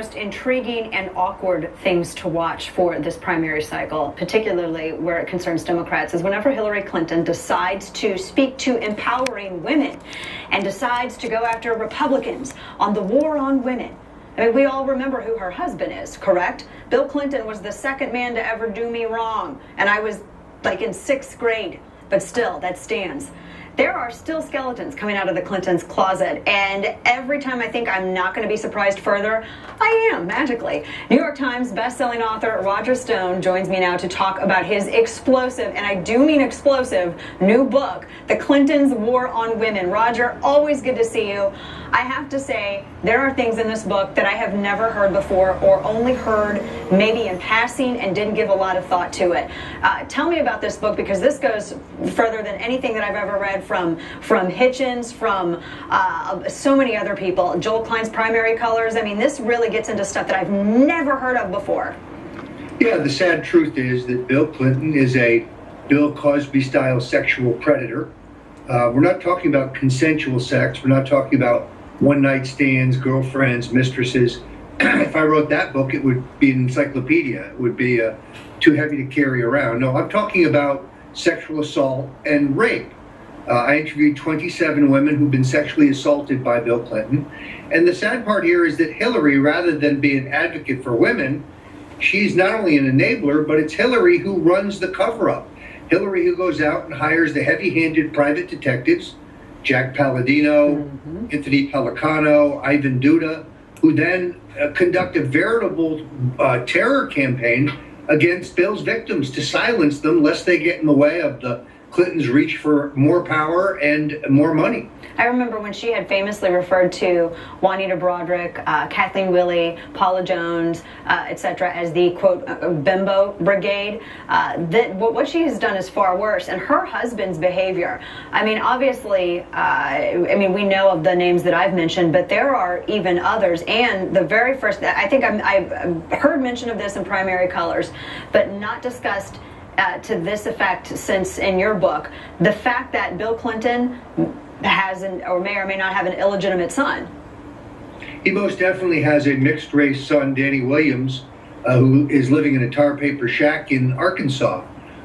most intriguing and awkward things to watch for this primary cycle, particularly where it concerns Democrats, is whenever Hillary Clinton decides to speak to empowering women and decides to go after Republicans on the war on women. I mean, we all remember who her husband is, correct? Bill Clinton was the second man to ever do me wrong, and I was like in 6th grade, but still, that stands. There are still skeletons coming out of the Clintons' closet, and every time I think I'm not going to be surprised further, I am, magically. New York Times bestselling author Roger Stone joins me now to talk about his explosive, and I do mean explosive, new book, The Clintons' War on Women. Roger, always good to see you. I have to say, there are things in this book that I have never heard before or only heard maybe in passing and didn't give a lot of thought to it. Tell me about this book, because this goes further than anything that I've ever read from Hitchens, from so many other people. Joel Klein's Primary Colors. I mean, this really gets into stuff that I've never heard of before. Yeah, the sad truth is that Bill Clinton is a Bill Cosby-style sexual predator. We're not talking about consensual sex. We're not talking about one-night stands, girlfriends, mistresses. If I wrote that book, it would be an encyclopedia. It would be too heavy to carry around. No, I'm talking about sexual assault and rape. I interviewed 27 women who've been sexually assaulted by Bill Clinton. And the sad part here is that Hillary, rather than be an advocate for women, she's not only an enabler, but it's Hillary who runs the cover-up. Hillary who goes out and hires the heavy-handed private detectives, Jack Palladino, Anthony Pellicano, Ivan Duda, who then conduct a veritable terror campaign against Bill's victims to silence them, lest they get in the way of the Clintons' reach for more power and more money. I remember when she had famously referred to Juanita Broaddrick, Kathleen Willey, Paula Jones, etc., as the, quote, bimbo brigade. What she has done is far worse. And her husband's behavior, I mean, obviously, we know of the names that I've mentioned, but there are even others. And the very first, I think I've heard mention of this in Primary Colors, but not discussed to this effect since in your book, the fact that Bill Clinton has or may or may not have an illegitimate son. He most definitely has a mixed race son, Danny Williams, who is living in a tar paper shack in Arkansas.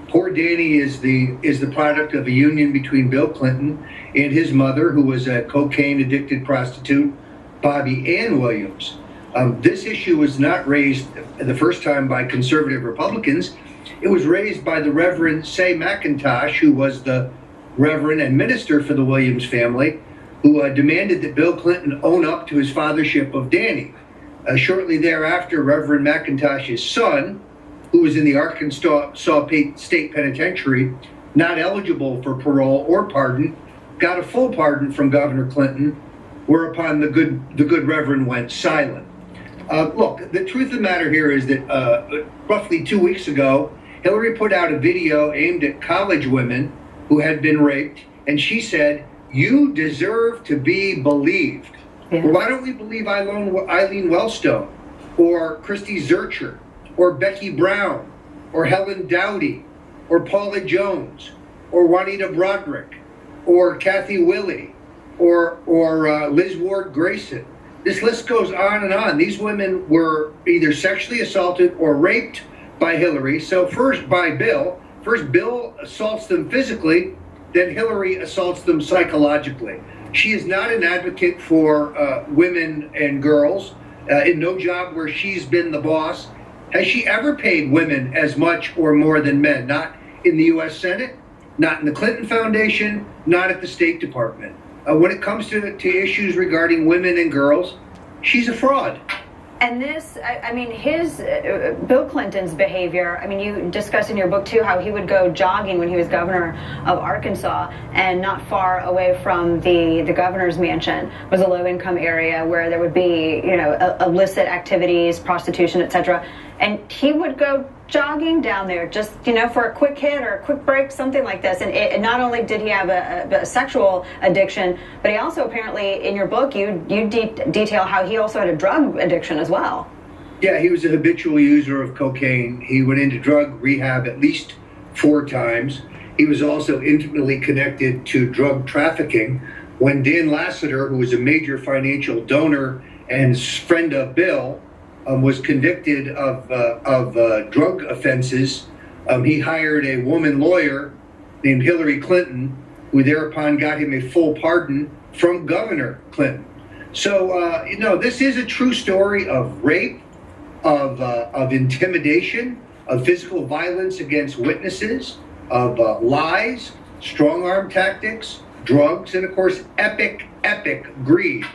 Poor Danny is the product of a union between Bill Clinton and his mother, who was a cocaine addicted prostitute, Bobby Ann Williams. This issue was not raised the first time by conservative Republicans. It was raised by the Reverend Say McIntosh, who was the Reverend and minister for the Williams family, who demanded that Bill Clinton own up to his fathership of Danny. Shortly thereafter, Reverend McIntosh's son, who was in the Arkansas State Penitentiary, not eligible for parole or pardon, got a full pardon from Governor Clinton, whereupon the good Reverend went silent. Look, the truth of the matter here is that roughly 2 weeks ago, Hillary put out a video aimed at college women who had been raped, and she said, "You deserve to be believed." Yeah. Well, why don't we believe Eileen Wellstone, or Christy Zurcher, or Becky Brown, or Helen Dowdy, or Paula Jones, or Juanita Broaddrick, or Kathy Willey, or Liz Ward Grayson? This list goes on and on. These women were either sexually assaulted or raped by Hillary. So first by Bill. First Bill assaults them physically, then Hillary assaults them psychologically. She is not an advocate for women and girls. In no job where she's been the boss has she ever paid women as much or more than men. Not in the U.S. Senate, not in the Clinton Foundation, not at the State Department. When it comes to issues regarding women and girls, she's a fraud. And this, his, Bill Clinton's behavior, you discuss in your book, too, how he would go jogging when he was governor of Arkansas, and not far away from the governor's mansion was a low-income area where there would be, illicit activities, prostitution, etc. And he would go jogging down there just, for a quick hit or a quick break, something like this. And not only did he have a sexual addiction, but he also apparently, in your book, you detail how he also had a drug addiction as well. Yeah, he was a habitual user of cocaine. He went into drug rehab at least 4 times. He was also intimately connected to drug trafficking. When Dan Lassiter, who was a major financial donor and friend of Bill, was convicted of drug offenses, he hired a woman lawyer named Hillary Clinton, who thereupon got him a full pardon from Governor Clinton. So, this is a true story of rape, of intimidation, of physical violence against witnesses, of lies, strong arm tactics, drugs, and of course, epic greed.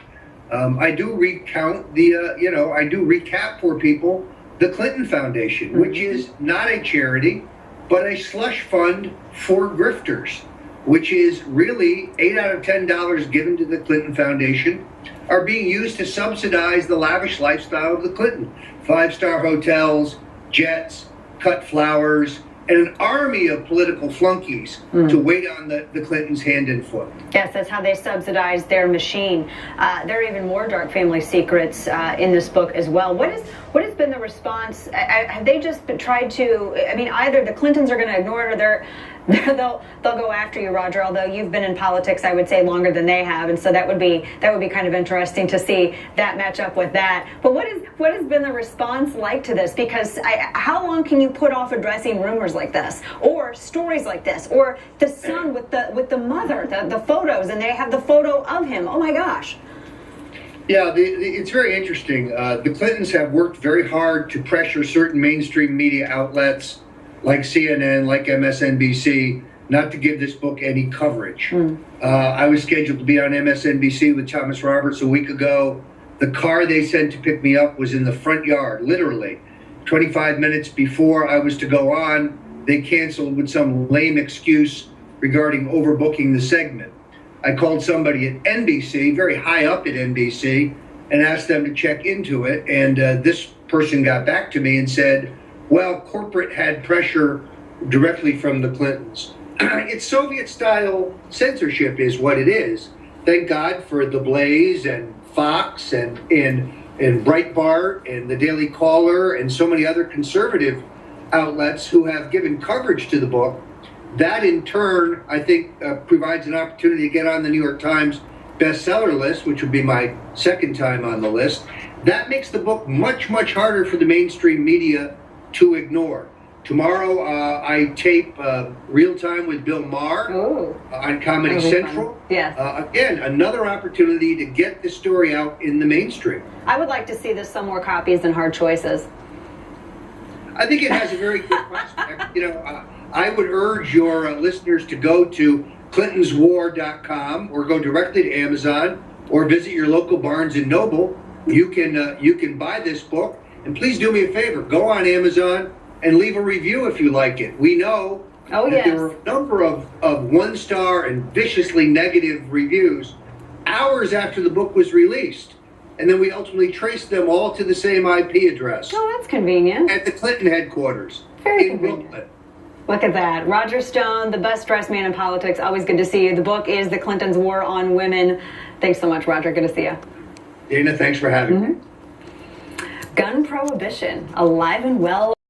I do recount I do recap for people the Clinton Foundation, which is not a charity, but a slush fund for grifters, which is really 8 out of $10 given to the Clinton Foundation are being used to subsidize the lavish lifestyle of the Clinton. 5-star hotels, jets, cut flowers, and an army of political flunkies to wait on the Clintons hand and foot. Yes, that's how they subsidize their machine. There are even more dark family secrets in this book as well. What has been the response? Have they just tried to? I mean, either the Clintons are going to ignore it, or they'll go after you, Roger. Although you've been in politics, I would say, longer than they have, and so that would be kind of interesting to see that match up with that. But what has been the response like to this? Because how long can you put off addressing rumors like this, or stories like this, or the son with the mother, the photos, and they have the photo of him? Oh my gosh. Yeah, it's very interesting. The Clintons have worked very hard to pressure certain mainstream media outlets like CNN, like MSNBC, not to give this book any coverage. I was scheduled to be on MSNBC with Thomas Roberts a week ago. The car they sent to pick me up was in the front yard, literally. 25 minutes before I was to go on, they canceled with some lame excuse regarding overbooking the segment. I called somebody at NBC, very high up at NBC, and asked them to check into it. And this person got back to me and said, well, corporate had pressure directly from the Clintons. It's Soviet-style censorship is what it is. Thank God for The Blaze and Fox and Breitbart and the Daily Caller and so many other conservative outlets who have given coverage to the book. That in turn, I think, provides an opportunity to get on the New York Times bestseller list, which would be my second time on the list. That makes the book much, much harder for the mainstream media to ignore. Tomorrow, I tape Real Time with Bill Maher on Comedy Central. Yes. Again, another opportunity to get the story out in the mainstream. I would like to see this sell more copies than Hard Choices. I think it has a very good prospect. I would urge your listeners to go to clintonswar.com or go directly to Amazon or visit your local Barnes & Noble. You can buy this book. And please do me a favor. Go on Amazon and leave a review if you like it. We know that there were a number of 1-star and viciously negative reviews hours after the book was released. And then we ultimately traced them all to the same IP address. Oh, that's convenient. At the Clinton headquarters Very in convenient. Brooklyn. Look at that. Roger Stone, the best dressed man in politics. Always good to see you. The book is The Clintons' War on Women. Thanks so much, Roger. Good to see you. Dana, thanks for having me. Gun prohibition, alive and well.